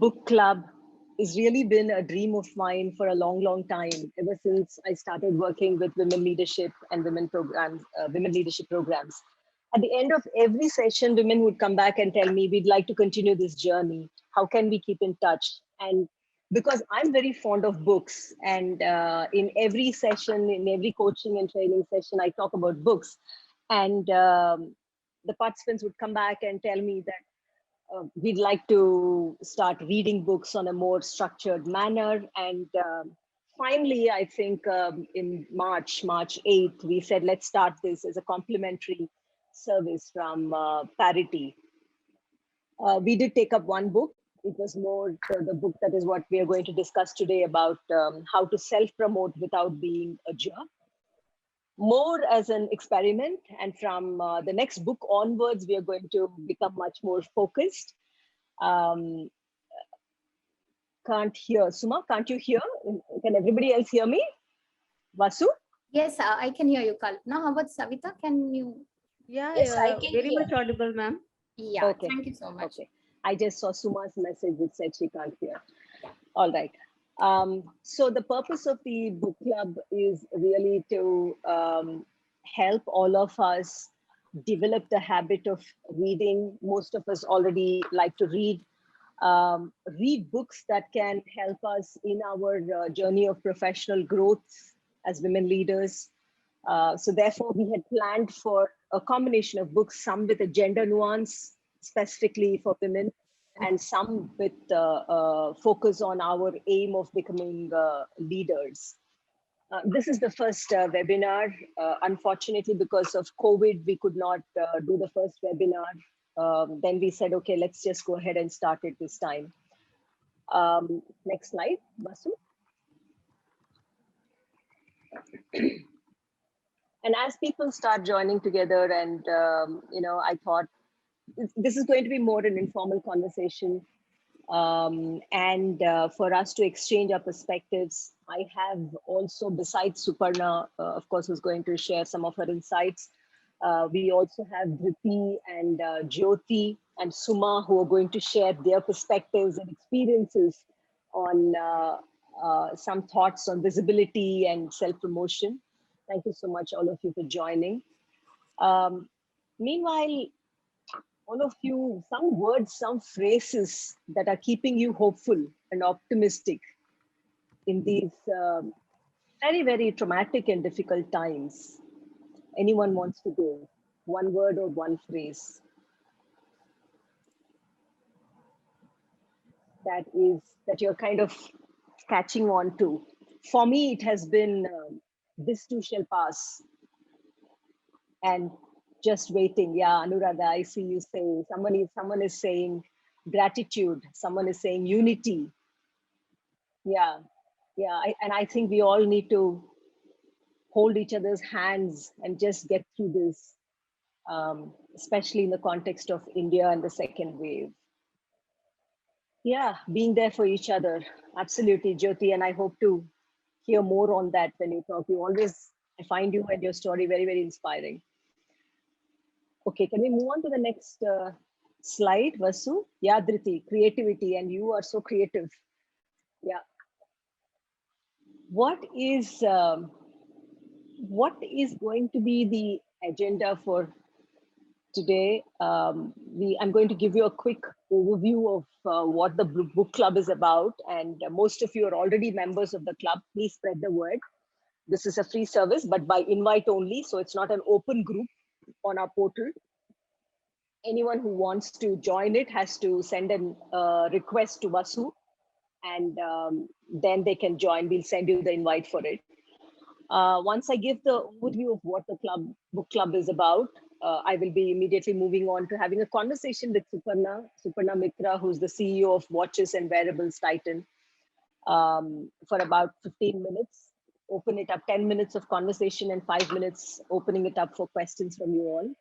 book club has really been a dream of mine for a long, long time, ever since I started working with women leadership and women programs, women leadership programs. At the end of every session, women would come back and tell me, we'd like to continue this journey. How can we keep in touch? And because I'm very fond of books, and in every session, in every coaching and training session, I talk about books. And the participants would come back and tell me that we'd like to start reading books on a more structured manner. And finally, I think in March 8th, we said, let's start this as a complimentary service from Parity. We did take up one book. It was more the book that is what we are going to discuss today about how to self-promote without being a jerk. More as an experiment, and from the next book onwards, we are going to become much more focused. Can't hear. Suma, can't you hear? Can everybody else hear me? Vasu? Yes, I can hear you, Kalpana. How about Savita? Can you? Yeah, Yes, I can very hear. much audible, ma'am. Yeah, Okay. thank you so much. Okay. I just saw Suma's message which said she can't hear. All right. So the purpose of the book club is really to help all of us develop the habit of reading. Most of us already like to read. Read books that can help us in our journey of professional growth as women leaders. So therefore, we had planned for a combination of books, some with a gender nuance specifically for women, and some with focus on our aim of becoming leaders. This is the first webinar. Unfortunately, because of COVID, we could not do the first webinar. Then we said, okay, let's just go ahead and start it this time. Next slide, Basu. And as people start joining together, and I thought this is going to be more an informal conversation, and for us to exchange our perspectives. I have also, besides Suparna, of course, who's going to share some of her insights. We also have Dhriti and Jyoti and Suma, who are going to share their perspectives and experiences on some thoughts on visibility and self-promotion. Thank you so much, all of you, for joining. Meanwhile, all of you, some words, some phrases that are keeping you hopeful and optimistic in these very, very traumatic and difficult times. Anyone wants to go? One word or one phrase that you're kind of catching on to. For me, it has been this too shall pass. And just waiting. Yeah, Anuradha, I see you saying, someone is saying gratitude, someone is saying unity. Yeah, and I think we all need to hold each other's hands and just get through this, especially in the context of India and the second wave. Yeah, being there for each other. Absolutely, Jyoti, and I hope to hear more on that when you talk. I find you and your story very, very inspiring. Okay, can we move on to the next slide, Vasu? Yeah, Dhriti, creativity, and you are so creative. Yeah. What is going to be the agenda for today? I'm going to give you a quick overview of what the book club is about, and most of you are already members of the club. Please spread the word. This is a free service, but by invite only, so it's not an open group on our portal. Anyone who wants to join it has to send a request to Vasu, and then they can join. We'll send you the invite for it. Once I give the overview of what the book club is about, I will be immediately moving on to having a conversation with Suparna Mitra, who's the CEO of Watches and Wearables Titan, for about 15 minutes. Open it up, 10 minutes of conversation and 5 minutes opening it up for questions from you all.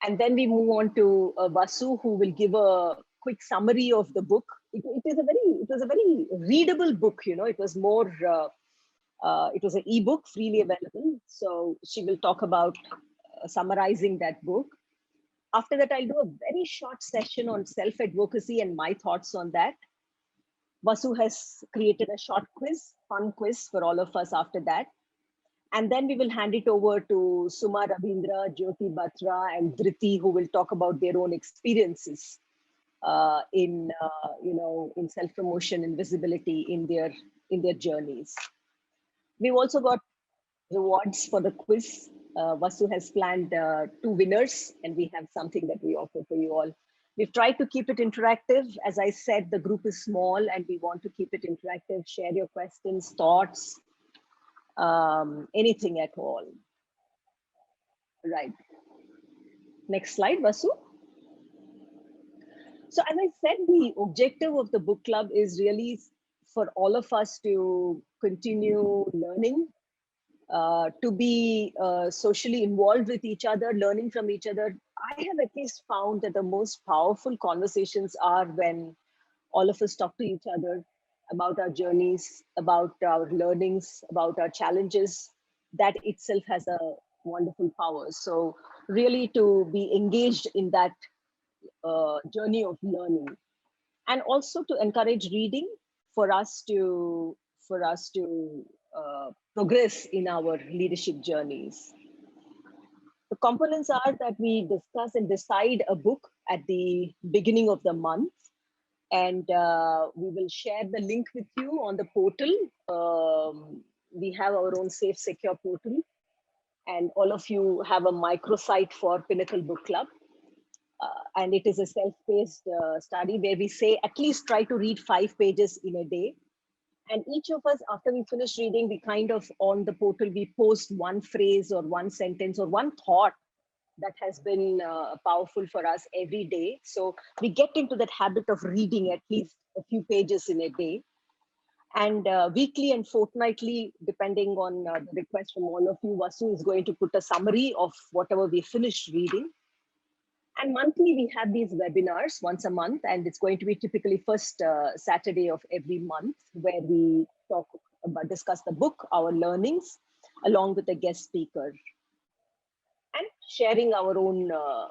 And then we move on to Vasu, who will give a quick summary of the book. It was a very readable book. It was more. It was an ebook, freely available. So she will talk about summarizing that book. After that, I'll do a very short session on self-advocacy and my thoughts on that. Vasu has created a short quiz, fun quiz for all of us after that. And then we will hand it over to Suma Rabindra, Jyoti Batra, and Dhriti, who will talk about their own experiences in self-promotion and visibility in their journeys. We've also got rewards for the quiz. Vasu has planned 2 winners, and we have something that we offer for you all. We've tried to keep it interactive. As I said, the group is small and we want to keep it interactive. Share your questions, thoughts, anything at all. Right. Next slide, Vasu. So as I said, the objective of the book club is really for all of us to continue learning, to be socially involved with each other, learning from each other. I have at least found that the most powerful conversations are when all of us talk to each other about our journeys, about our learnings, about our challenges. That itself has a wonderful power. So really to be engaged in that journey of learning, and also to encourage reading for us to progress in our leadership journeys. The components are that we discuss and decide a book at the beginning of the month, and we will share the link with you on the portal. We have our own safe, secure portal, and all of you have a microsite for PinnacElle Book Club. And it is a self-paced study where we say at least try to read 5 pages in a day. And each of us, after we finish reading, we kind of, on the portal, we post one phrase or one sentence or one thought that has been powerful for us every day. So we get into that habit of reading at least a few pages in a day. And weekly and fortnightly, depending on the request from all of you, Vasu is going to put a summary of whatever we finished reading. And monthly, we have these webinars once a month, and it's going to be typically first Saturday of every month, where we discuss the book, our learnings, along with a guest speaker, and sharing our own,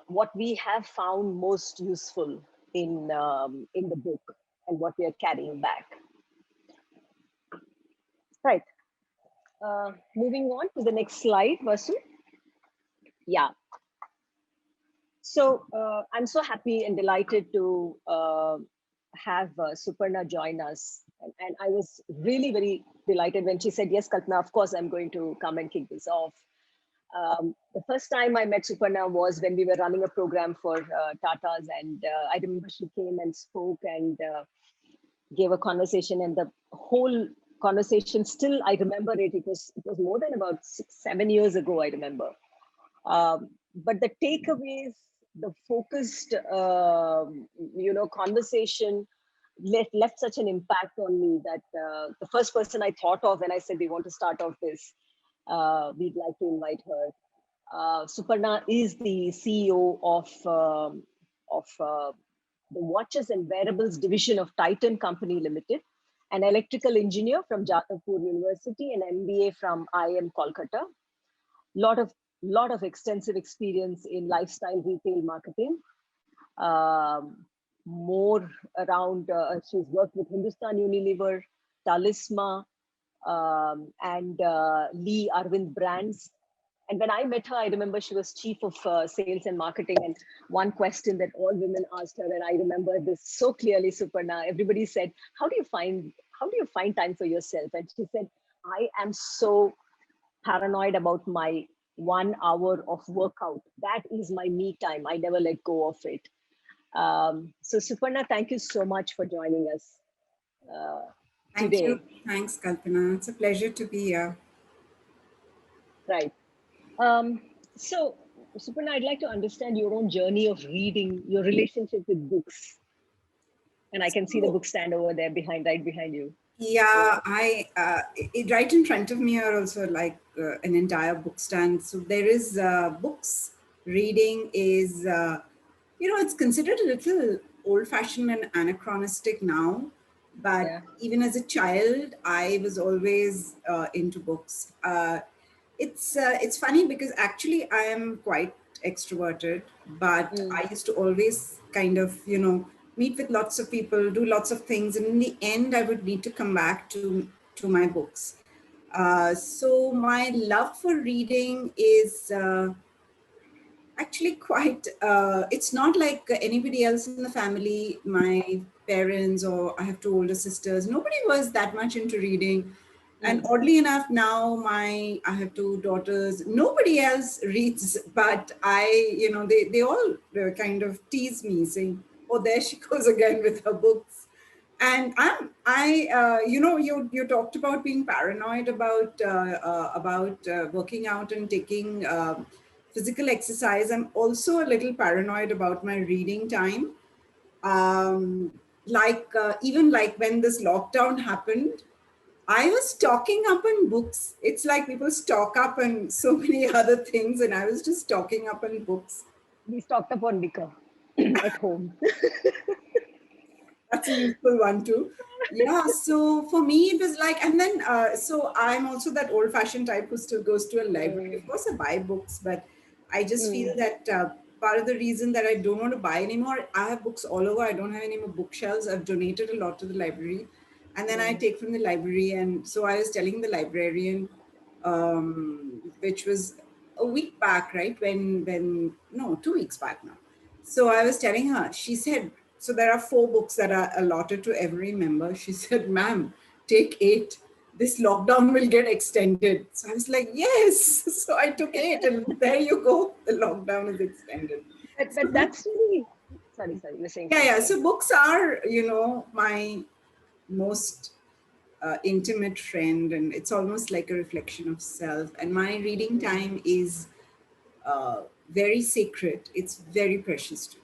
what we have found most useful in the book and what we are carrying back. Right. Moving on to the next slide, Vasu. Yeah. So I'm so happy and delighted to have Suparna join us. And I was really very delighted when she said, yes, Kalpana, of course, I'm going to come and kick this off. The first time I met Suparna was when we were running a program for Tatas. And I remember she came and spoke and gave a conversation, and the whole conversation, still, I remember it. It was more than about 6-7 years ago, I remember. But the takeaways, the focused, conversation left such an impact on me that the first person I thought of when I said we want to start off this, we'd like to invite her. Suparna is the CEO of the Watches and Wearables Division of Titan Company Limited, an electrical engineer from Jadavpur University, an MBA from IIM Kolkata. Lot of extensive experience in lifestyle retail marketing. More around, she's worked with Hindustan Unilever, Talisma, and Lee Arvind brands. And when I met her, I remember she was chief of sales and marketing. And one question that all women asked her, and I remember this so clearly, Suparna, everybody said, how do you find time for yourself? And she said, I am so paranoid about my 1 hour of workout. That is my me time. I never let go of it. So Suparna, thank you so much for joining us Thank today. you. Thanks, Kalpana. It's a pleasure to be here. Right. So Suparna, I'd like to understand your own journey of reading, your relationship with books. And I can see the bookstand over there right behind you. Yeah, right in front of me are also like an entire bookstand. So there is books. Reading is, it's considered a little old-fashioned and anachronistic now. But even as a child, I was always into books. It's funny because actually I am quite extroverted, but I used to always kind of, meet with lots of people, do lots of things. And in the end, I would need to come back to my books. So my love for reading is actually quite, it's not like anybody else in the family, my parents, or I have two older sisters. Nobody was that much into reading. And oddly enough, now I have two daughters. Nobody else reads, but they all kind of tease me, saying, "Oh, there she goes again with her books." And you talked about being paranoid about working out and taking physical exercise. I'm also a little paranoid about my reading time. Even like when this lockdown happened, I was stocking up on books. It's like people stock up on so many other things, and I was just stocking up on books. We stocked up on liquor at home. That's a useful one too. Yeah. So for me, it was like, and then so I'm also that old-fashioned type who still goes to a library. Of course, I buy books, but I just feel that part of the reason that I don't want to buy anymore, I have books all over. I don't have any more bookshelves. I've donated a lot to the library, and then I take from the library. And so I was telling the librarian, which was a week back, right? When no, 2 weeks back now. So I was telling her, she said, so there are 4 books that are allotted to every member. She said, "Ma'am, take 8. This lockdown will get extended." So I was like, yes. So I took 8, and there you go. The lockdown is extended. But that's really, sorry, you were saying Yeah. something. So books are, my most intimate friend, and it's almost like a reflection of self. And my reading time is very sacred. It's very precious to me.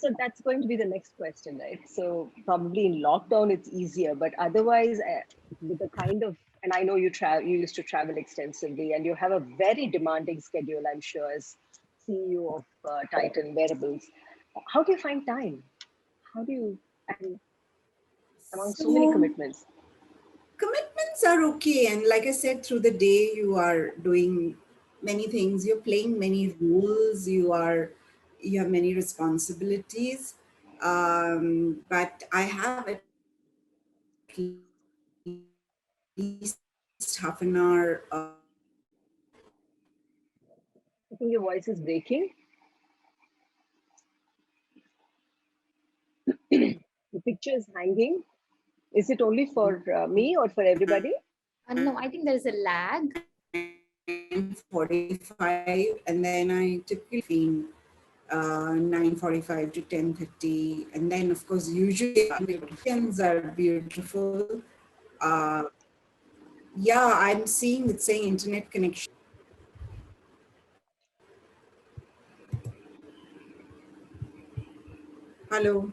So that's going to be the next question, right? So probably in lockdown it's easier, but otherwise, with the kind of, and I know you used to travel extensively, and you have a very demanding schedule, I'm sure, as CEO of Titan Wearables. How do you find time? How do you, and among so many So commitments? commitments are okay. And like I said, through the day, you are doing many things. You're playing many roles. You have many responsibilities. But I have at least half an hour I think your voice is breaking. The picture is hanging. Is it only for me or for everybody? No, I think there's a lag. 9:45, and then I typically between 9:45 to 10:30, and then of course usually the weekends are beautiful. Uh, yeah, I'm seeing it's saying internet connection. Hello.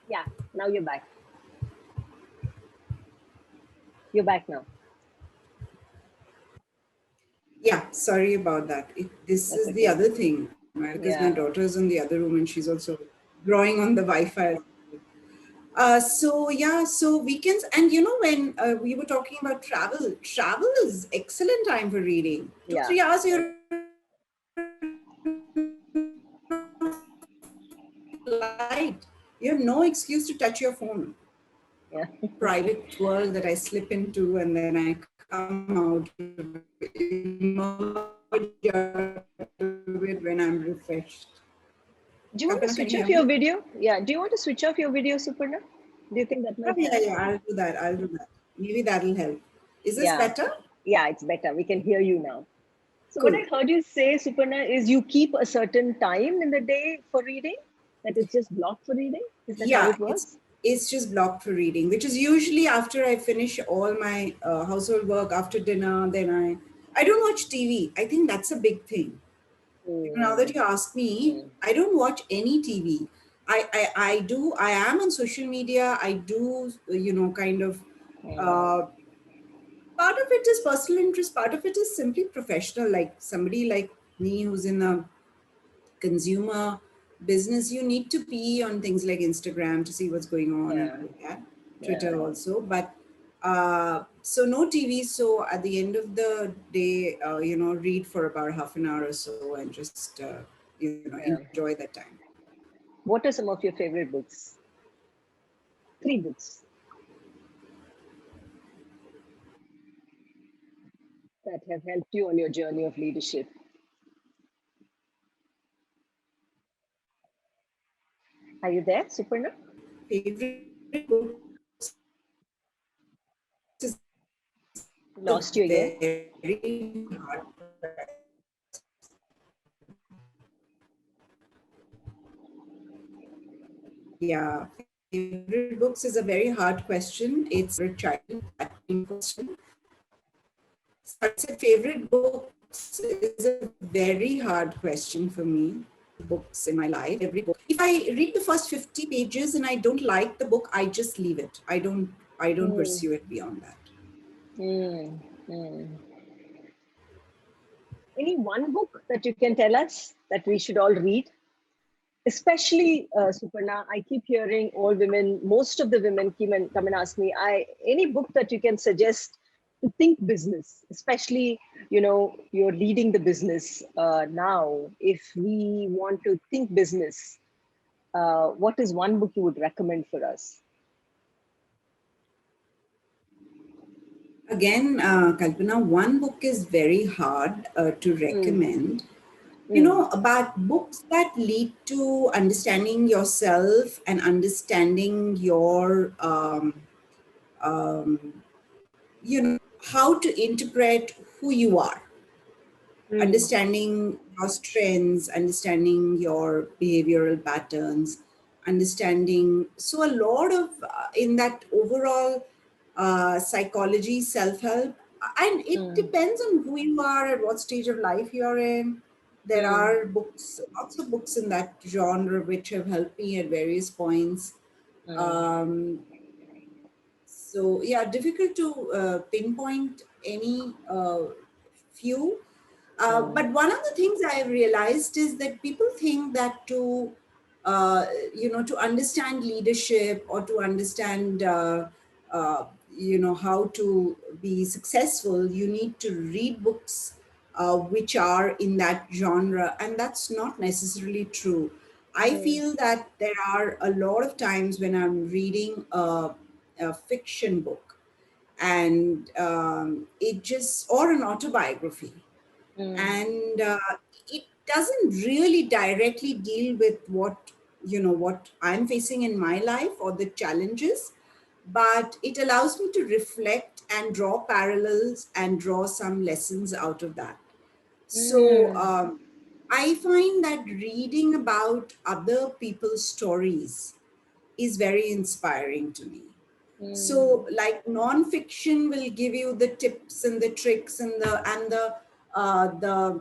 Yeah, now you're back. You're back now. Yeah, sorry about that. This That's is the okay. other thing, right? Because my Yeah. daughter is in the other room and she's also drawing on the Wi-Fi. So yeah, so weekends, and when we were talking about travel is excellent time for reading. Two, Yeah. 3 hours, Yeah. you're light. You have no excuse to touch your phone. Yeah. Private world that I slip into, and then I come out it when I'm refreshed. Do you want to Kalpana, can switch you hear off your me? video? Yeah. Do you want to switch off your video, Suparna? Do you think that Oh, might yeah, help? yeah, I'll do that. I'll do that. Maybe that'll help. Is this Yeah. better? Yeah, it's better. We can hear you now. So what Cool. I heard you say, Suparna, is you keep a certain time in the day for reading, that is just blocked for reading. Is that how Yeah, it it's works? it's just blocked for reading, which is usually after I finish all my household work after dinner. Then I don't watch TV. I think that's a big thing. Now that Mm, you ask me, mm, I don't watch any TV. I am on social media. I do, kind of, mm. uh, part of it is personal interest, part of it is simply professional, like somebody like me who's in a consumer business. You need to be on things like Instagram to see what's going on and Yeah. like that. Yeah. Twitter also, but so no TV. So at the end of the day, read for about half an hour or so and just Yeah. enjoy that time. What are some of your favorite books? 3 books that have helped you on your journey of leadership. Are you there, Suparna? Favorite books is a Lost you again. very hard. Yeah, favorite books is a very hard question. It's a child question. So I'd say favorite books is a very hard question for me. Books in my life, every book. If I read the first 50 pages and I don't like the book, I just leave it. I don't pursue it beyond that. Any one book that you can tell us that we should all read? Especially Suparna, I keep hearing all women, most of the women come and ask me, any book that you can suggest to think business, especially, you're leading the business now. If we want to think business, what is one book you would recommend for us? Again, Kalpana, one book is very hard to recommend. About books that lead to understanding yourself and understanding your, how to interpret who you are, understanding your strengths, understanding your behavioral patterns, understanding. So, a lot of in that overall psychology, self help, and it depends on who you are, at what stage of life you're in. There are books, lots of books in that genre which have helped me at various points. So yeah, difficult to pinpoint any few. But one of the things I have realized is that people think that to understand leadership or to understand, how to be successful, you need to read books which are in that genre, and that's not necessarily true. I feel that there are a lot of times when I'm reading a fiction book, and it just, or an autobiography, and it doesn't really directly deal with what I'm facing in my life or the challenges, but it allows me to reflect and draw parallels and draw some lessons out of that. So I find that reading about other people's stories is very inspiring to me. So, like, non-fiction will give you the tips and the tricks and the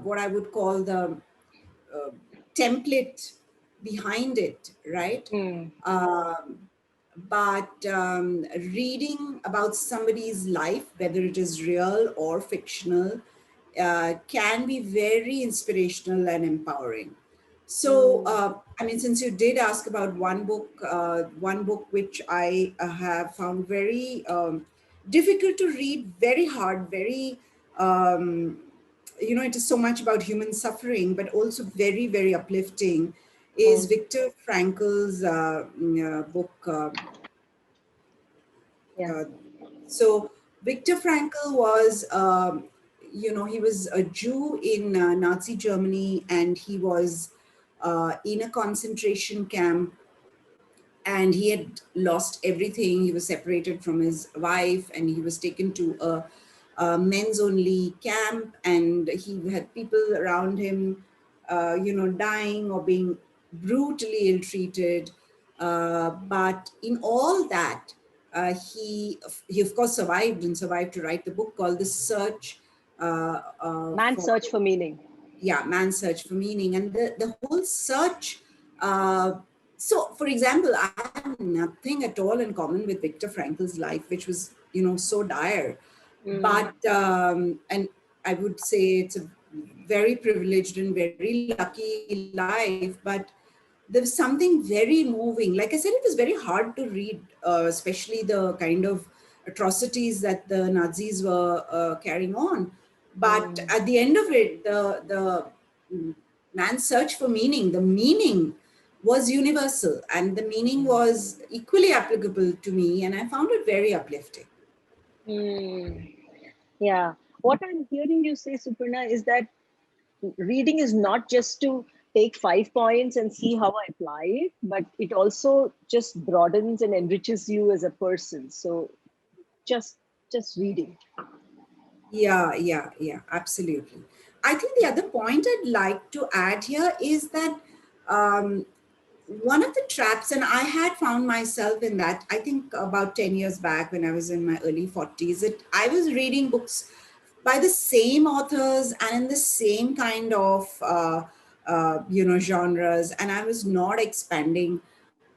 what I would call the template behind it, right? But reading about somebody's life, whether it is real or fictional, can be very inspirational and empowering. So, I mean, since you did ask about one book which I have found very difficult to read, very hard, very, it is so much about human suffering, but also very, very uplifting, is Viktor Frankl's book. So Viktor Frankl was, he was a Jew in Nazi Germany, and he was in a concentration camp, and he had lost everything. He was separated from his wife, and he was taken to a men's only camp, and he had people around him, dying or being brutally ill-treated. But in all that, he of course survived, and survived to write the book called The Search. Man's Search for Meaning. Yeah, Man's Search for Meaning. And the whole search. So, for example, I have nothing at all in common with Viktor Frankl's life, which was, so dire. But, and I would say it's a very privileged and very lucky life, but there was something very moving. Like I said, it was very hard to read, especially the kind of atrocities that the Nazis were carrying on. But at the end of it, the man's search for meaning, the meaning was universal, and the meaning was equally applicable to me, and I found it very uplifting. Mm. Yeah. What I'm hearing you say, Suparna, is that reading is not just to take 5 points and see how I apply it, but it also just broadens and enriches you as a person. So just reading. Yeah, absolutely. I think the other point I'd like to add here is that um, one of the traps, and I had found myself in that, I think about 10 years back when I was in my early 40s, that I was reading books by the same authors and in the same kind of, genres, and I was not expanding,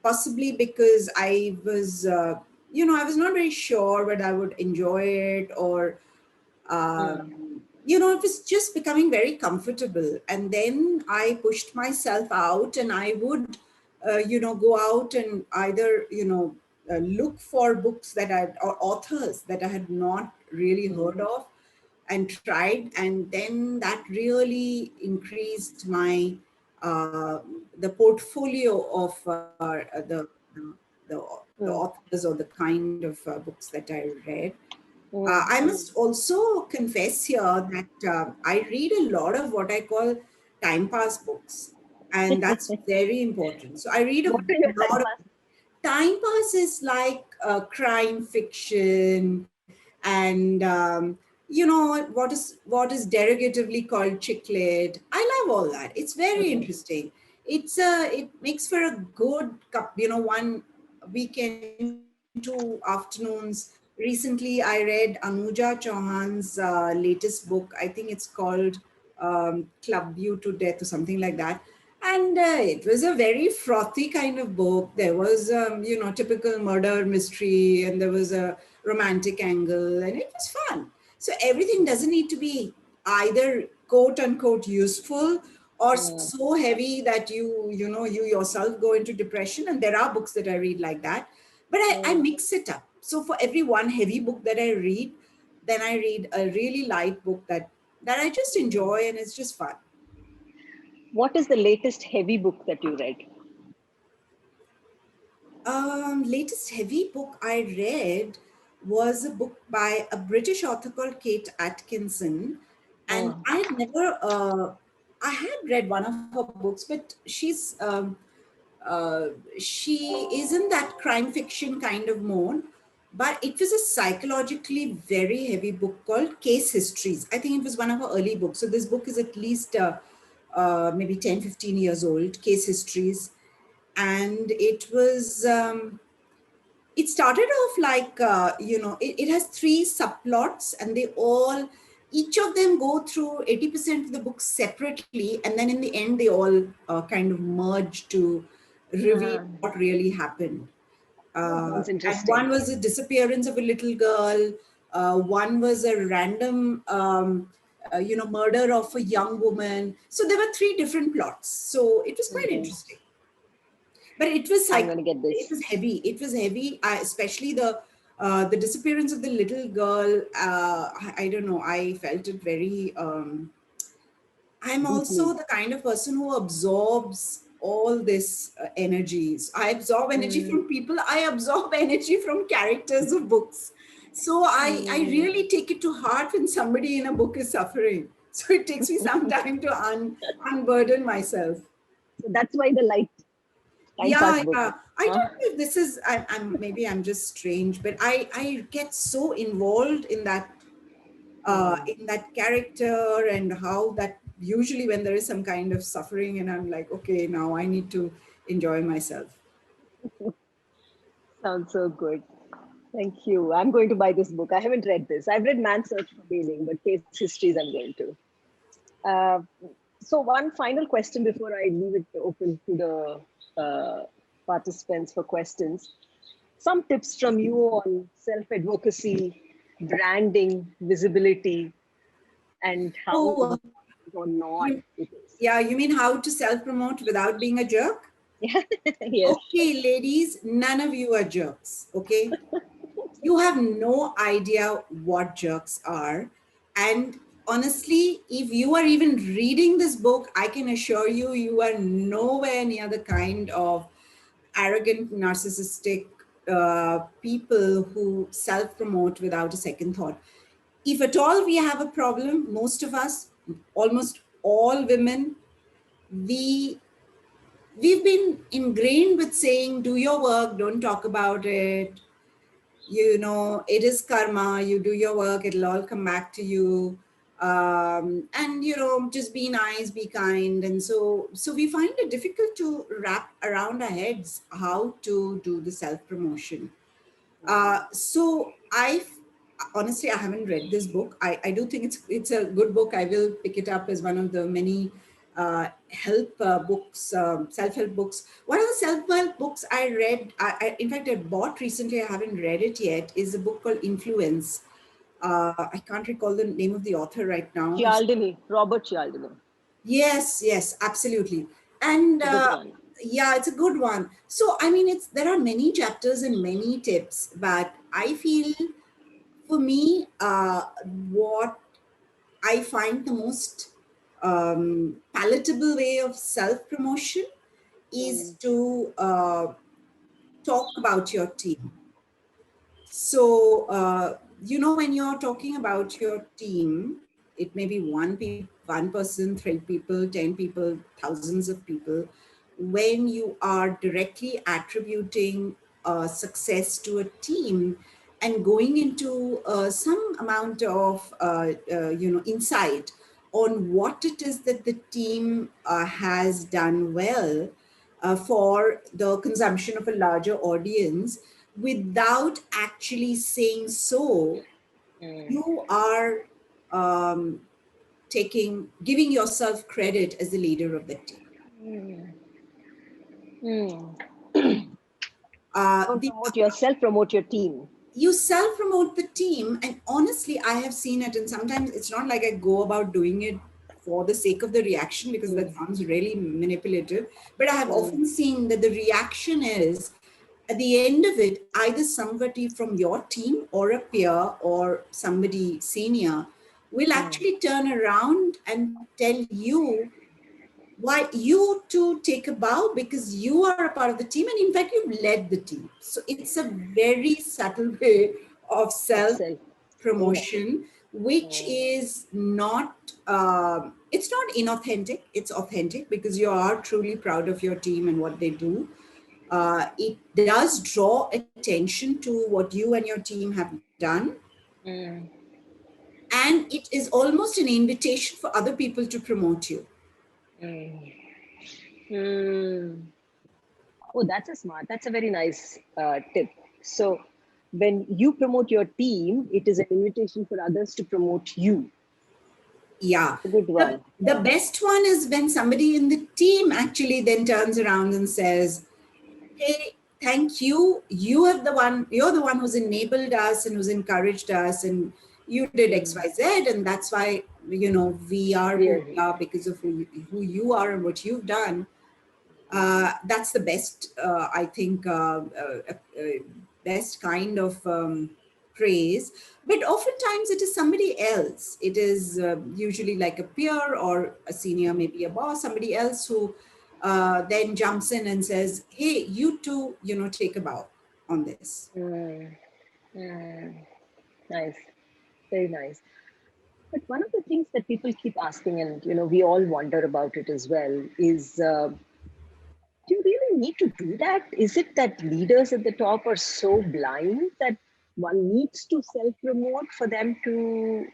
possibly because I was not very sure whether I would enjoy it, or it was just becoming very comfortable. And then I pushed myself out, and I would, go out and either, look for books or authors that I had not really heard of and tried. And then that really increased the portfolio of the authors, or the kind of books that I read. I must also confess here that I read a lot of what I call time pass books, and that's very important. So I read a What are your lot time of time pass is like crime fiction, and what is derogatively called chick lit. I love all that. It's very interesting. It makes for a good cup, one weekend, 2 afternoons. Recently, I read Anuja Chauhan's latest book. I think it's called Club You to Death or something like that. And it was a very frothy kind of book. There was, typical murder mystery, and there was a romantic angle, and it was fun. So everything doesn't need to be either quote unquote useful or so heavy that you yourself go into depression. And there are books that I read like that, but I mix it up. So for every one heavy book that I read, then I read a really light book that I just enjoy, and it's just fun. What is the latest heavy book that you read? Latest heavy book I read was a book by a British author called Kate Atkinson, and Oh, I had never. I had read one of her books, but uh, she is in that crime fiction kind of mode. But it was a psychologically very heavy book called Case Histories. I think it was one of her early books. So this book is at least maybe 10, 15 years old. Case Histories, and it started off like it has three subplots, and each of them go through 80% of the book separately, and then in the end they all kind of merge to reveal what really happened. sounds And one interesting. was the disappearance of a little girl. One was a random murder of a young woman. So there were three different plots, so it was quite interesting. But it was I'm going to get it this. was heavy. It was heavy, especially the disappearance of the little girl. I don't know. I felt it very. I'm also Deeply. the kind of person who absorbs all this energies. I absorb energy from people. I absorb energy from characters of books. So I really take it to heart when somebody in a book is suffering. So it takes me some time to unburden myself. So that's why the light time pass Yeah, book. yeah. I don't Huh? know if this is, I'm maybe I'm just strange, but I get so involved in that character, and how that usually when there is some kind of suffering, and I'm like, okay, now I need to enjoy myself. Sounds so good. Thank you. I'm going to buy this book. I haven't read this. I've read Man's Search for Meaning, but Case Histories I'm going to. Uh, so one final question before I leave it open to the participants for questions. Some tips from you on self-advocacy, branding, visibility, and how Oh, or not you, it is. yeah, you mean how to self-promote without being a jerk? Yes. Okay, ladies, none of you are jerks, okay? You have no idea what jerks are. And honestly, if you are even reading this book, I can assure you, you are nowhere near the kind of arrogant, narcissistic people who self-promote without a second thought. If at all we have a problem, most of us, almost all women, we we've been ingrained with saying, do your work, don't talk about it. You know, it is karma. You do your work, it'll all come back to you. And you know, just be nice, be kind. And so we find it difficult to wrap around our heads how to do the self-promotion. So I honestly, I haven't read this book. I do think it's a good book. I will pick it up as one of the many help books, self-help books. One of the self-help books I read, in fact, I bought recently, I haven't read it yet, is a book called Influence. I can't recall the name of the author right now. Cialdini, Robert Cialdini. Yes, yes, absolutely. And Good one. yeah, it's a good one. So, I mean, there are many chapters and many tips, but I feel for me, what I find the most palatable way of self-promotion is to talk about your team. So, you know, when you're talking about your team, it may be one person, 3 people, 10 people, thousands of people. When you are directly attributing success to a team and going into some amount of, insight on what it is that the team has done well for the consumption of a larger audience, without actually saying so, you are giving yourself credit as the leader of the team. Don't promote yourself, promote your team. You self-promote the team, and honestly, I have seen it, and sometimes it's not like I go about doing it for the sake of the reaction, because that sounds really manipulative, but I have often seen that the reaction is, at the end of it, either somebody from your team or a peer or somebody senior will actually turn around and tell you why you to take a bow, because you are a part of the team, and in fact you've led the team. So it's a very subtle way of self promotion, which is not it's not inauthentic, it's authentic, because you are truly proud of your team and what they do. It does draw attention to what you and your team have done. And it is almost an invitation for other people to promote you. Oh, that's a very nice tip. So when you promote your team, it is an invitation for others to promote you. Yeah. That's a good one. The best one is when somebody in the team actually then turns around and says, hey, thank you. You're the one who's enabled us and who's encouraged us, and you did X, Y, Z, and that's why, you know, we are who we are because of who you are and what you've done. That's the best, I think, best kind of praise. But oftentimes it is somebody else. It is usually like a peer or a senior, maybe a boss, somebody else who then jumps in and says, hey, you two, you know, take a bow on this. Nice. Very nice. But one of the things that people keep asking, and you know, we all wonder about it as well, is do you really need to do that? Is it that leaders at the top are so blind that one needs to self-promote for them to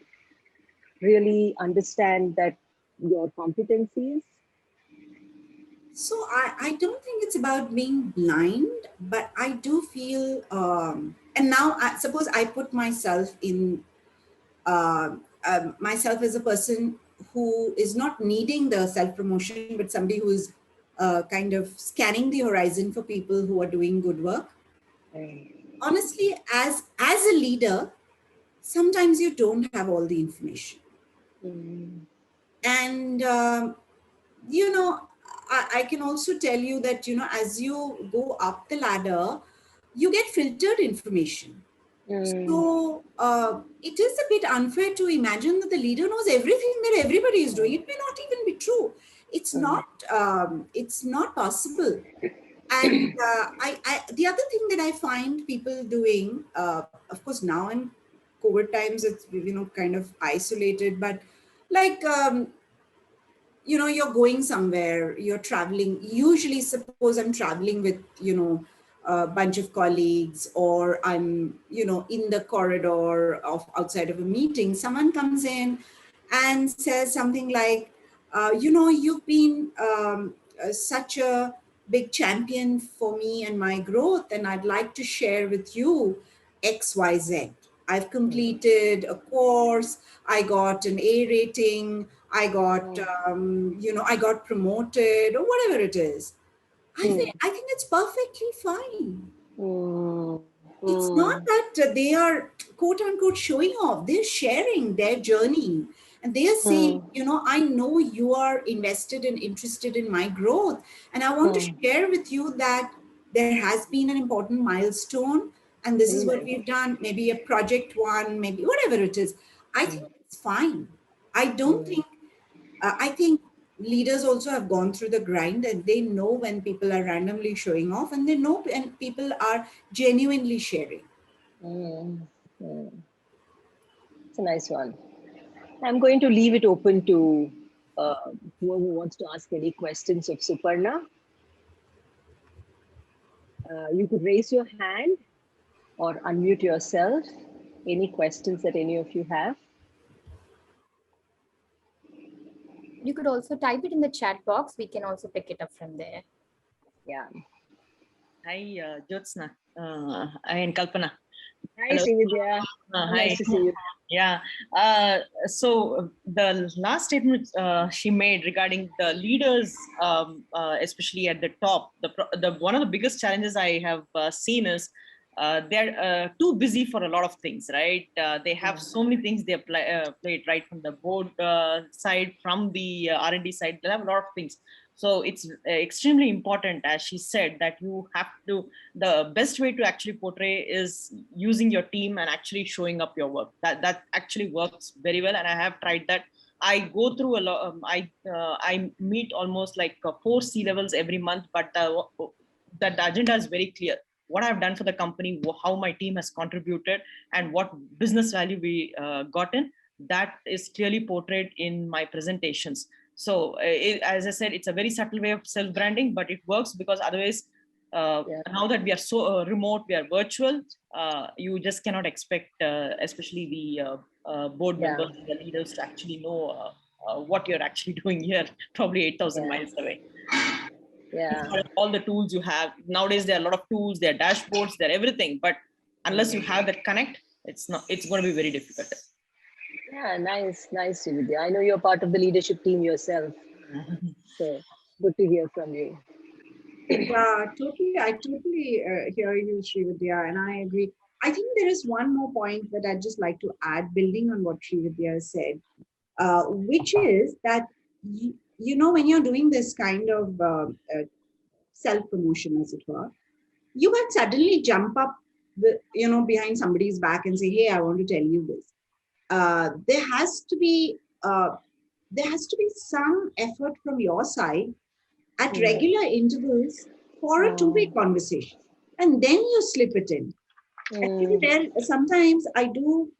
really understand that your competencies? So I don't think it's about being blind, but I do feel, and now suppose I put myself in, myself as a person who is not needing the self-promotion, but somebody who is kind of scanning the horizon for people who are doing good work. Honestly, as a leader, sometimes you don't have all the information. And, you know, I can also tell you that, you know, as you go up the ladder, you get filtered information. So it is a bit unfair to imagine that the leader knows everything that everybody is doing. It may not even be true. It's not possible. And the other thing that I find people doing, of course, now in COVID times, it's, kind of isolated, but like, you're going somewhere, you're traveling. Usually, suppose I'm traveling with, a bunch of colleagues, or I'm, in the corridor of outside of a meeting, someone comes in and says something like, you've been such a big champion for me and my growth, and I'd like to share with you XYZ. I've completed a course, I got an A rating, I got promoted, or whatever it is. I think it's perfectly fine. It's not that they are quote unquote showing off. They're sharing their journey, and they are saying, I know you are invested and interested in my growth, and I want to share with you that there has been an important milestone, and this is what we've done. Maybe a project one, maybe whatever it is. I think it's fine. I don't think. I think leaders also have gone through the grind, and they know when people are randomly showing off, and they know when people are genuinely sharing. It's a nice one. I'm going to leave it open to whoever wants to ask any questions of Suparna. You could raise your hand or unmute yourself. Any questions that any of you have? You could also type it in the chat box. We can also pick it up from there. Yeah. Hi, Jyotsna. And Kalpana. Hi, Srividya. Hi. Nice to see you. Yeah. So the last statement she made regarding the leaders, especially at the top, the one of the biggest challenges I have seen is they're too busy for a lot of things, right? They have so many things they played right from the board side, from the R&D side. They have a lot of things. So it's extremely important, as she said, that you have to, the best way to actually portray is using your team and actually showing up your work. That actually works very well. And I have tried that. I go through a lot, I meet almost like 4 C-levels every month, but that the agenda is very clear. What I've done for the company, how my team has contributed, and what business value we got in, that is clearly portrayed in my presentations. So as I said, it's a very subtle way of self-branding, but it works because otherwise, now that we are so remote, we are virtual, you just cannot expect, especially the board members, the leaders, to actually know what you're actually doing here, probably 8,000 miles away. All the tools you have nowadays, there are a lot of tools, there are dashboards, there are everything, but unless you have that connect, it's going to be very difficult. Yeah, nice, Srividya. I know you're part of the leadership team yourself, so good to hear from you. Yeah, totally. I totally hear you, Srividya, and I agree. I think there is one more point that I'd just like to add, building on what Srividya said, which is that, when you're doing this kind of self-promotion, as it were, you can suddenly jump up, behind somebody's back and say, "Hey, I want to tell you this." There has to be some effort from your side at regular intervals for a two-way conversation, and then you slip it in. Actually, sometimes I do,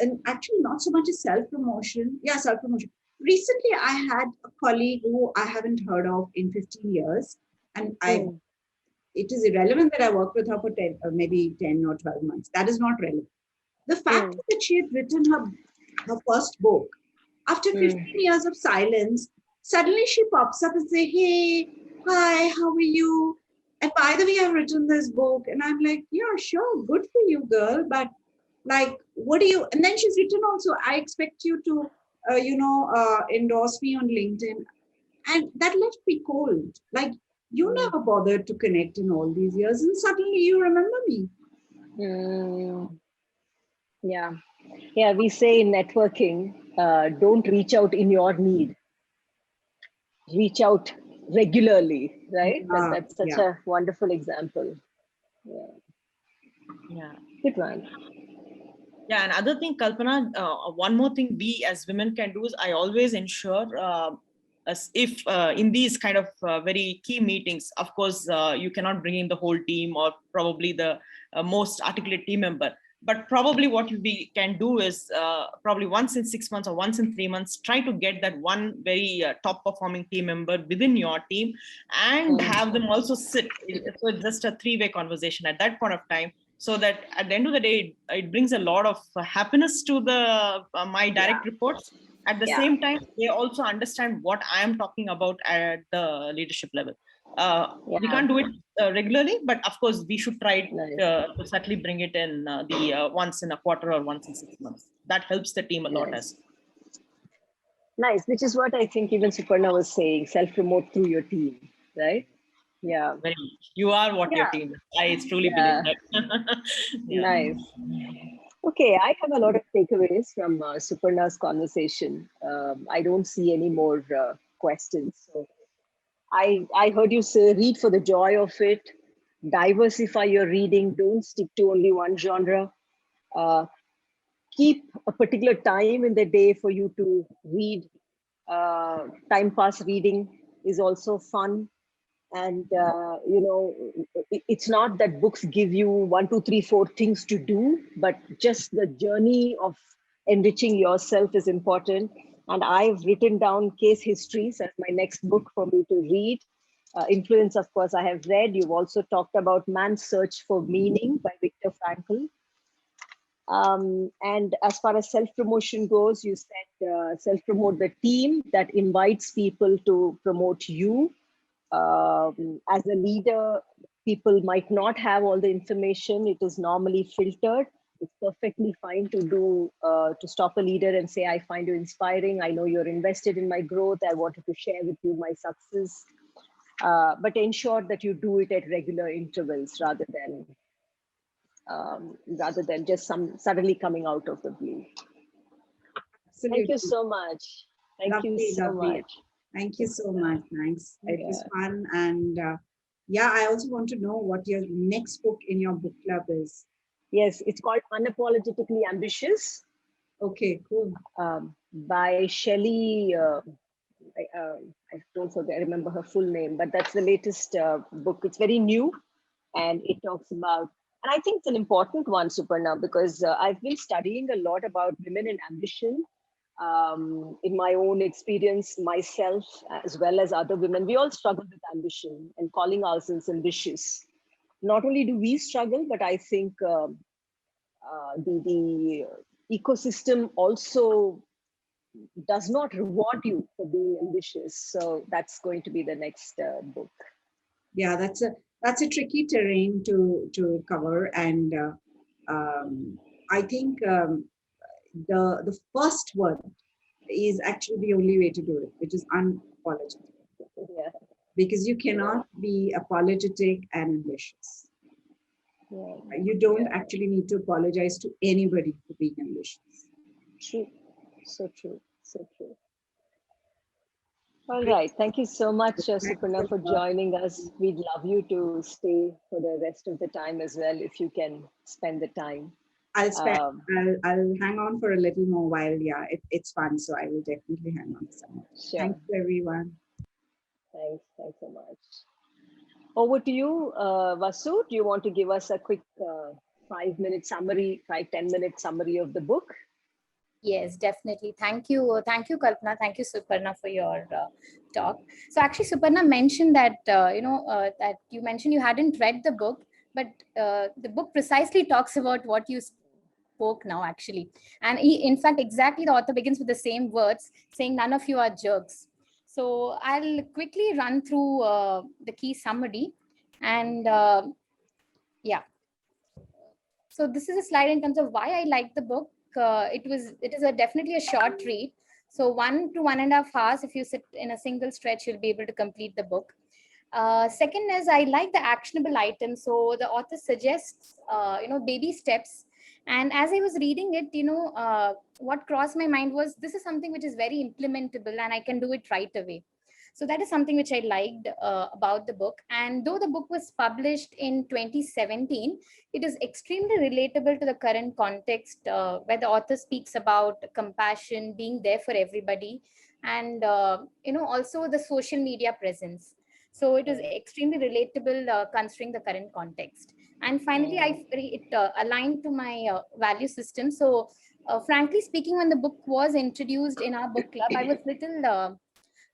and actually not so much as self-promotion. Yeah, self-promotion. Recently, I had a colleague who I haven't heard of in 15 years, and it is irrelevant that I worked with her for 10, maybe 10 or 12 months. That is not relevant. The fact that she had written her first book, after 15 years of silence, suddenly she pops up and say, "Hey, hi, how are you? And by the way, I've written this book." And I'm like, "Yeah, sure, good for you, girl. But like, what do you?" And then she's written also, "I expect you to, endorse me on LinkedIn." And that left me cold. Like, you never bothered to connect in all these years, and suddenly you remember me. Yeah, we say in networking, don't reach out in your need. Reach out regularly, right? That's such a wonderful example. Yeah. Good one. Yeah, and other thing, Kalpana, one more thing we as women can do is I always ensure as if in these kind of very key meetings, of course, you cannot bring in the whole team or probably the most articulate team member. But probably what we can do is probably once in 6 months or once in 3 months, try to get that one very top performing team member within your team and have them also sit. So it's just a three-way conversation at that point of time, so that at the end of the day, it brings a lot of happiness to the my direct reports. At the same time, they also understand what I am talking about at the leadership level. We can't do it regularly, but of course, we should try to certainly bring it in the once in a quarter or once in 6 months. That helps the team a lot. As nice, which is what I think even Suparna was saying, self-promote through your team, right? Yeah. very much. You are what your team is. I truly believe that. Nice. Okay, I have a lot of takeaways from Suparna's conversation. I don't see any more questions. So I heard you say, read for the joy of it, diversify your reading, don't stick to only one genre. Keep a particular time in the day for you to read. Time pass reading is also fun. And, it's not that books give you 1, 2, 3, 4 things to do, but just the journey of enriching yourself is important. And I've written down case histories as my next book for me to read. Influence, of course, I have read. You've also talked about Man's Search for Meaning by Viktor Frankl. And as far as self-promotion goes, you said self-promote the team that invites people to promote you. As a leader, people might not have all the information. It is normally filtered. It's perfectly fine to do to stop a leader and say, I find you inspiring. I know you're invested in my growth. I wanted to share with you my success. But ensure that you do it at regular intervals rather than just suddenly coming out of the blue. Absolutely. Thank you so much. Thank you so much. Thank you so much. Thanks. It was fun. And I also want to know what your next book in your book club is. Yes, it's called Unapologetically Ambitious. Okay, cool. By Shelly. I don't forget, I remember her full name, but that's the latest book. It's very new, and it talks about, and I think it's an important one, Suparna, because I've been studying a lot about women in ambition. In my own experience, myself, as well as other women, we all struggle with ambition and calling ourselves ambitious. Not only do we struggle, but I think the ecosystem also does not reward you for being ambitious. So that's going to be the next book. Yeah, that's a tricky terrain to cover, and I think the first one is actually the only way to do it, which is unapologetic. Yeah. Because you cannot be apologetic and ambitious. Yeah. You don't actually need to apologize to anybody for being ambitious. True. So true. So true. All right. Thank you so much, Suparna, for joining us. We'd love you to stay for the rest of the time as well, if you can spend the time. I'll hang on for a little more while. Yeah, it's fun. So I will definitely hang on some more. Sure. Thanks, everyone. Thanks so much. Over to you, Vasu. Do you want to give us a quick 5-10 minute summary of the book? Yes, definitely. Thank you. Thank you, Kalpana. Thank you, Suparna, for your talk. So actually, Suparna mentioned that, that you mentioned you hadn't read the book, but the book precisely talks about what you spoke now, actually. And in fact, exactly the author begins with the same words, saying none of you are jerks. So I'll quickly run through the key summary. And yeah. So this is a slide in terms of why I like the book. It is definitely a short read. So 1 to 1.5 hours, if you sit in a single stretch, you'll be able to complete the book. Second is I like the actionable items. So the author suggests, baby steps. And as I was reading it, what crossed my mind was this is something which is very implementable and I can do it right away. So that is something which I liked about the book. And though the book was published in 2017, it is extremely relatable to the current context, where the author speaks about compassion, being there for everybody, and also the social media presence. So it is extremely relatable considering the current context. And finally, it aligned to my value system. So frankly speaking, when the book was introduced in our book club,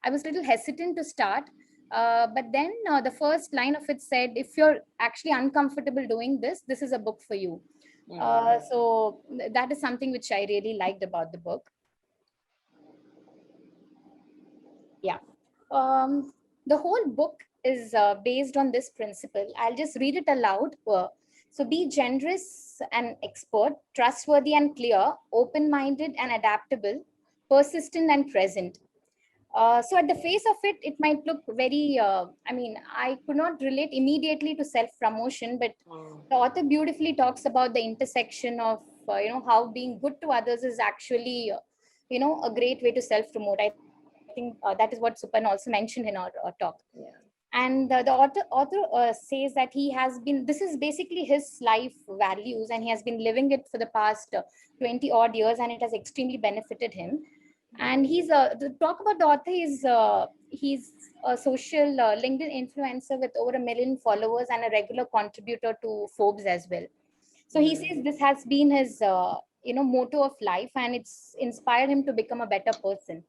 I was little hesitant to start. But then the first line of it said, if you're actually uncomfortable doing this, this is a book for you. So that is something which I really liked about the book. Yeah. The whole book is based on this principle. I'll just read it aloud. So be generous and expert, trustworthy and clear, open-minded and adaptable, persistent and present. So at the face of it, it might look very, I could not relate immediately to self-promotion, but the author beautifully talks about the intersection of, how being good to others is actually, a great way to self-promote. I think that is what Supan also mentioned in our talk. Yeah. And the author says that this is basically his life values, and he has been living it for the past 20 odd years, and it has extremely benefited him. And the talk about the author is he's a social LinkedIn influencer with over 1 million followers and a regular contributor to Forbes as well. So he says this has been his motto of life, and it's inspired him to become a better person.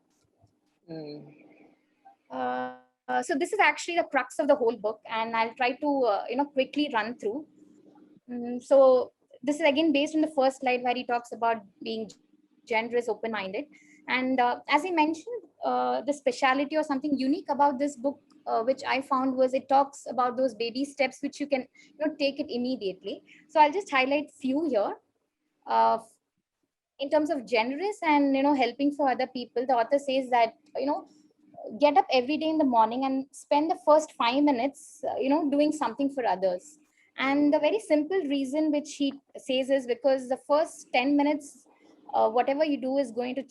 So this is actually the crux of the whole book, and I'll try to quickly run through. So this is again based on the first slide where he talks about being generous, open-minded. And as I mentioned, the speciality or something unique about this book, which I found, was it talks about those baby steps which you can take it immediately. So I'll just highlight few here. In terms of generous and helping for other people, the author says that get up every day in the morning and spend the first 5 minutes doing something for others. And the very simple reason which he says is because the first 10 minutes, whatever you do is going to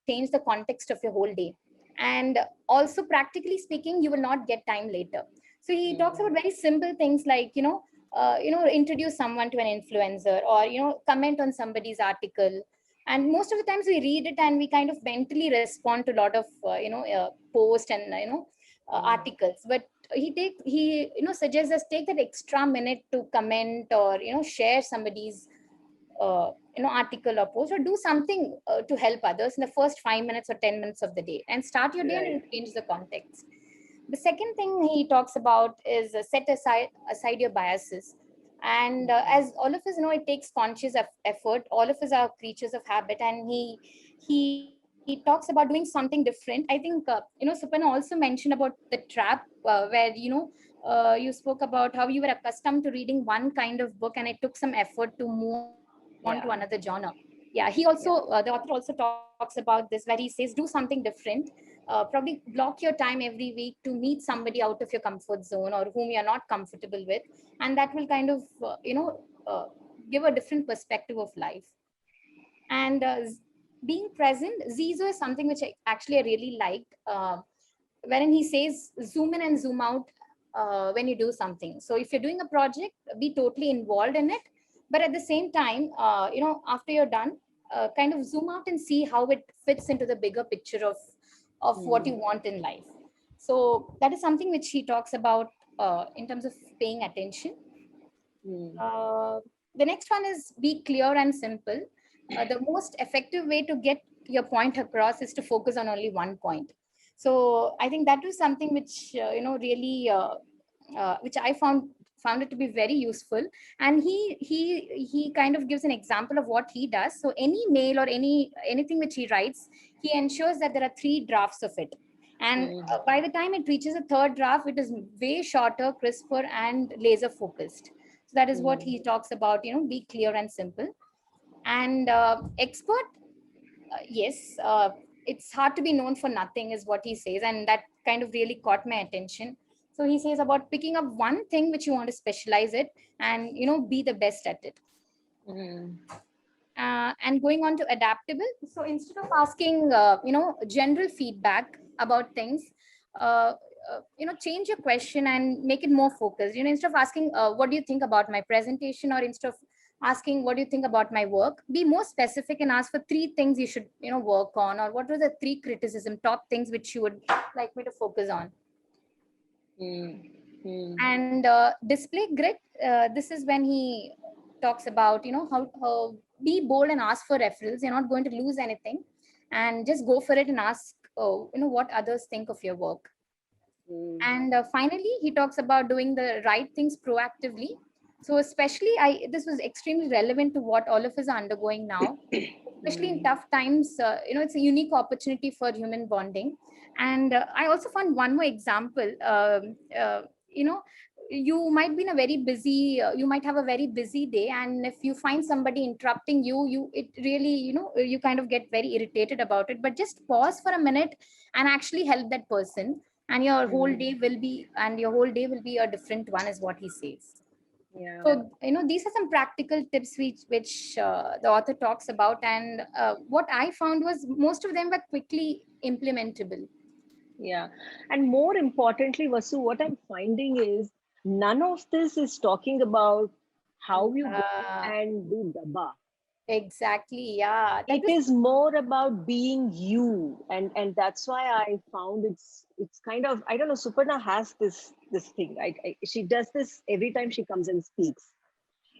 change the context of your whole day. And also, practically speaking, you will not get time later. So he talks about very simple things like introduce someone to an influencer, or comment on somebody's article. And most of the times we read it and we kind of mentally respond to a lot of posts and articles. But he suggests us take that extra minute to comment or share somebody's article or post, or do something to help others in the first 5 minutes or 10 minutes of the day, and start your day and it changes the context. The second thing he talks about is set aside your biases. And as all of us know, it takes conscious effort. All of us are creatures of habit, and he talks about doing something different. I think Supan also mentioned about the trap where you spoke about how you were accustomed to reading one kind of book, and it took some effort to move on to another genre. The author also talks about this, where he says do something different. Probably block your time every week to meet somebody out of your comfort zone or whom you're not comfortable with, and that will kind of give a different perspective of life. And being present, Zizo, is something which I really liked, wherein he says zoom in and zoom out when you do something. So if you're doing a project, be totally involved in it, but at the same time, after you're done, kind of zoom out and see how it fits into the bigger picture of what you want in life. So that is something which he talks about in terms of paying attention. The next one is be clear and simple. The most effective way to get your point across is to focus on only one point. So I think that was something which really which I found it to be very useful. And he kind of gives an example of what he does. So any mail or anything which he writes, he ensures that there are 3 drafts of it. And by the time it reaches a 3rd draft, it is way shorter, crisper, and laser focused. So that is what he talks about, be clear and simple. And expert, yes, it's hard to be known for nothing is what he says. And that kind of really caught my attention. So he says about picking up one thing which you want to specialize it and, be the best at it. And going on to adaptable. So instead of asking, general feedback about things, change your question and make it more focused. Instead of asking, what do you think about my presentation, or instead of asking, what do you think about my work, be more specific and ask for 3 things you should, work on, or what were the 3 top things which you would like me to focus on. And display grit. This is when he talks about, how be bold and ask for referrals. You're not going to lose anything, and just go for it and ask, what others think of your work. And finally, he talks about doing the right things proactively. So especially, this was extremely relevant to what all of us are undergoing now, especially in tough times. It's a unique opportunity for human bonding. And I also found one more example. You might be in a very busy, you might have a very busy day, and if you find somebody interrupting you, it really, you kind of get very irritated about it. But just pause for a minute and actually help that person, and your whole day will be a different one, is what he says. Yeah. So, these are some practical tips which the author talks about. And what I found was most of them were quickly implementable. Yeah. And more importantly, Vasu, what I'm finding is none of this is talking about how you go and do dabba. Exactly. Yeah. It is more about being you. And that's why I found it's kind of, I don't know, Suparna has this thing, right? She does this every time she comes and speaks.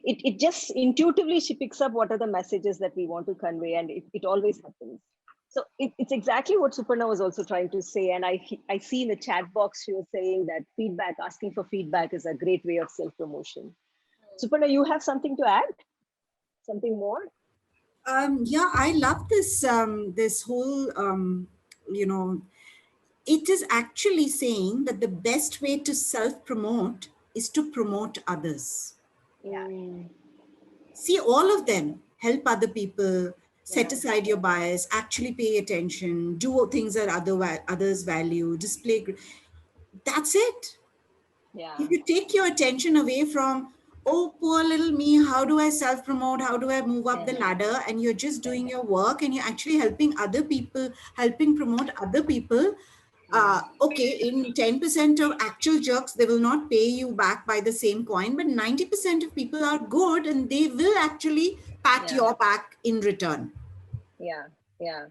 It just intuitively, she picks up what are the messages that we want to convey, and it always happens. So it's exactly what Suparna was also trying to say. And I see in the chat box, she was saying that asking for feedback is a great way of self-promotion. Suparna, you have something to add? Something more? Yeah, I love this, this whole, it is actually saying that the best way to self-promote is to promote others. Yeah. See, all of them help other people, set aside your bias, actually pay attention, do things that others value, display. That's it. Yeah. If you take your attention away from, oh, poor little me, how do I self-promote? How do I move up the ladder? And you're just doing your work and you're actually helping other people, helping promote other people. Okay, in 10% of actual jerks, they will not pay you back by the same coin, but 90% of people are good and they will actually pat your back in return. Yeah, yeah.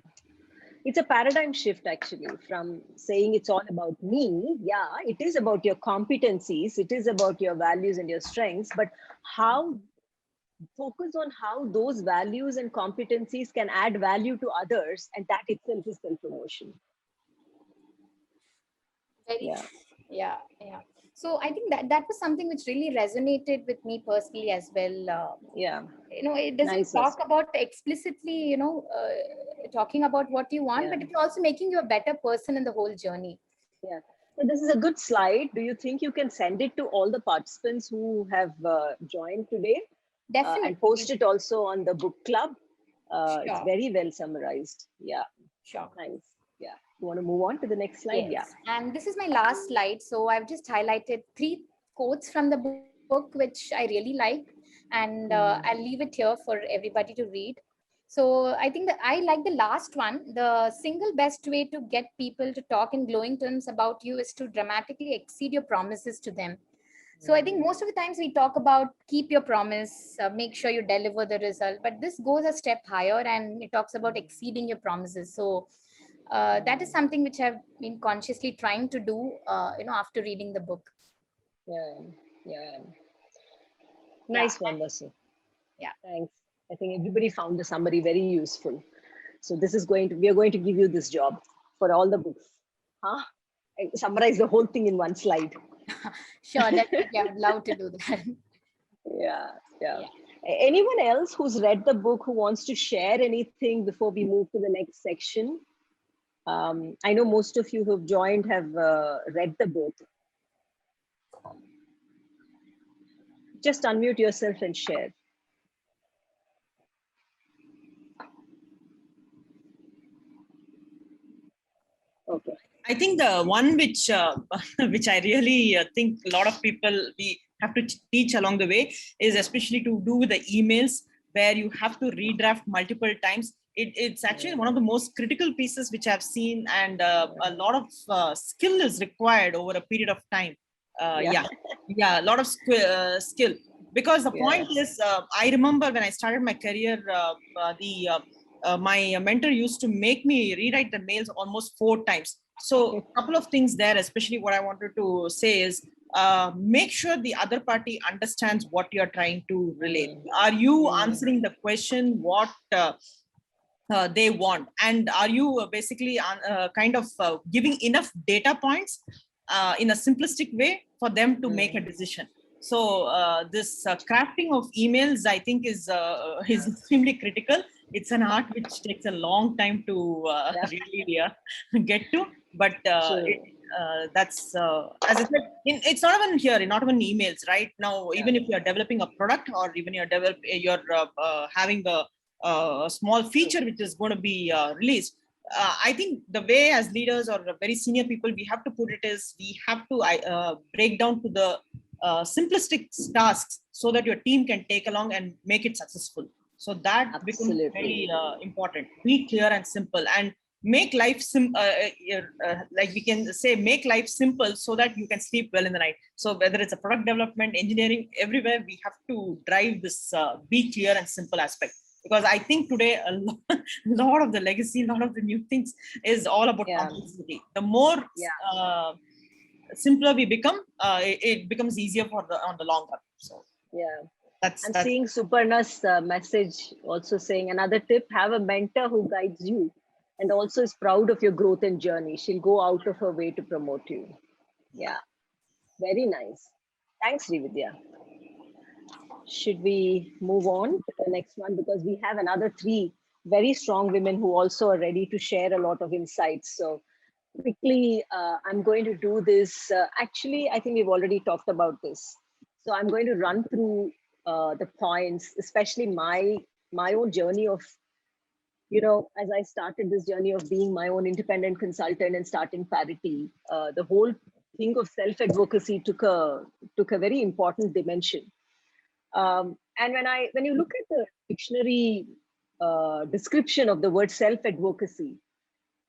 It's a paradigm shift, actually, from saying it's all about me. Yeah, it is about your competencies, it is about your values and your strengths, but focus on how those values and competencies can add value to others, and that itself is self-promotion. Yeah. So I think that was something which really resonated with me personally as well. It doesn't talk about explicitly, talking about what you want, but it's also making you a better person in the whole journey. Yeah. So this is a good slide. Do you think you can send it to all the participants who have joined today? Definitely. And post it also on the book club. Sure. It's very well summarized. Yeah. Sure. Nice. Yeah. You want to move on to the next slide? Yes. Yeah. And this is my last slide. So I've just highlighted 3 quotes from the book, which I really like. And I'll leave it here for everybody to read. So I think that I like the last one. The single best way to get people to talk in glowing terms about you is to dramatically exceed your promises to them. So I think most of the times we talk about keep your promise, make sure you deliver the result, but this goes a step higher and it talks about exceeding your promises. So that is something which I've been consciously trying to do, after reading the book. Yeah. Nice one, Vasu. Yeah. Thanks. I think everybody found the summary very useful. So we are going to give you this job for all the books. Summarize the whole thing in one slide. Sure, definitely. I would love to do that. Yeah. Anyone else who's read the book who wants to share anything before we move to the next section? I know most of you who've joined have read the book. Just unmute yourself and share. Okay. I think the one which I really think a lot of people we have to teach along the way is especially to do with the emails. where you have to redraft multiple times. It's actually one of the most critical pieces which I've seen, and a lot of skill is required over a period of time. A lot of skill. Because the point is, I remember when I started my career, my mentor used to make me rewrite the mails almost 4 times. So a couple of things there, especially what I wanted to say is, make sure the other party understands what you're trying to relate. Are you answering the question what they want? And are you basically kind of giving enough data points in a simplistic way for them to make a decision? So this crafting of emails, I think, is extremely critical. It's an art which takes a long time to really get to, but that's as I said, it's not even here, not even emails right now. Even if you're developing a product, or even you're having a small feature which is going to be released, I think the way as leaders or very senior people we have to put it is, we have to break down to the simplistic tasks so that your team can take along and make it successful. So that becomes very important. Be clear and simple, and make life like we can say, make life simple so that you can sleep well in the night. So whether it's a product development, engineering, everywhere we have to drive this be clear and simple aspect. Because I think today a lot of the legacy, a lot of the new things is all about complexity. The more simpler we become, it becomes easier on the long run. So that's seeing Suparna's message also saying, another tip: have a mentor who guides you and also is proud of your growth and journey. She'll go out of her way to promote you. Yeah, very nice. Thanks, Srividya. Should we move on to the next one? Because we have another 3 very strong women who also are ready to share a lot of insights. So quickly, I'm going to do this. Actually, I think we've already talked about this. So I'm going to run through the points, especially my own journey of, as I started this journey of being my own independent consultant and starting Parity, the whole thing of self-advocacy took a very important dimension. And when you look at the dictionary description of the word self-advocacy,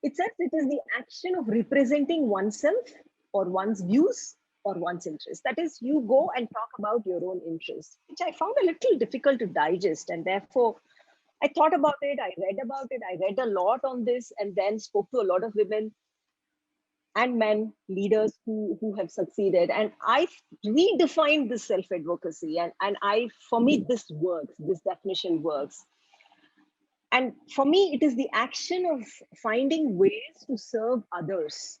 it says it is the action of representing oneself or one's views or one's interests. That is, you go and talk about your own interests, which I found a little difficult to digest. And therefore, I thought about it, I read about it, I read a lot on this, and then spoke to a lot of women and men leaders who have succeeded. And I redefined this self-advocacy. And for me, this works, this definition works. And for me, it is the action of finding ways to serve others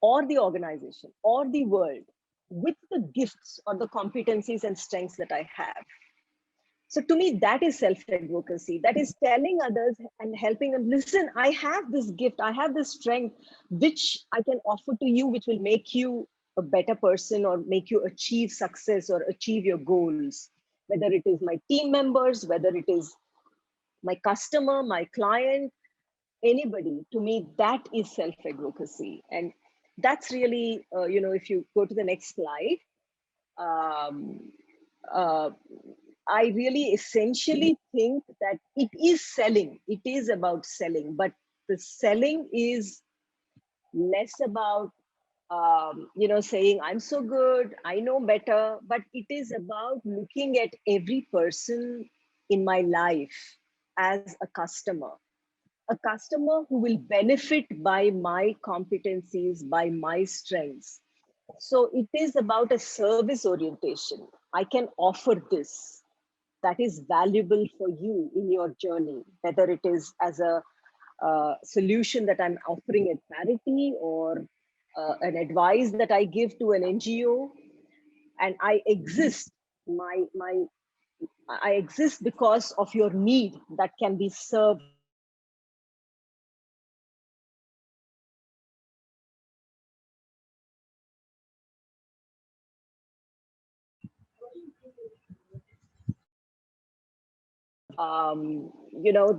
or the organization or the world with the gifts or the competencies and strengths that I have. So to me, that is self-advocacy. That is telling others and helping them, listen, I have this gift, I have this strength, which I can offer to you, which will make you a better person or make you achieve success or achieve your goals. Whether it is my team members, whether it is my customer, my client, anybody, to me, that is self-advocacy. And that's really, if you go to the next slide, I really essentially think that it is selling. It is about selling, but the selling is less about, saying I'm so good, I know better, but it is about looking at every person in my life as a customer who will benefit by my competencies, by my strengths. So it is about a service orientation. I can offer this that is valuable for you in your journey, whether it is as a solution that I'm offering at Parity or an advice that I give to an NGO. And I exist, I exist because of your need that can be served.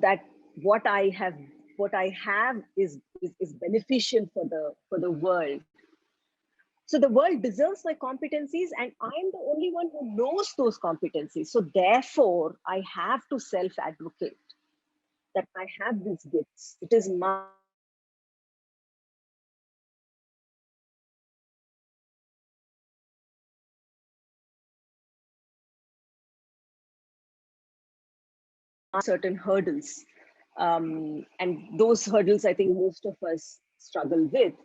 That what I have is beneficial for the world. So the world deserves my competencies, and I'm the only one who knows those competencies. So therefore, I have to self-advocate that I have these gifts. It is my certain hurdles. And those hurdles, I think most of us struggle with.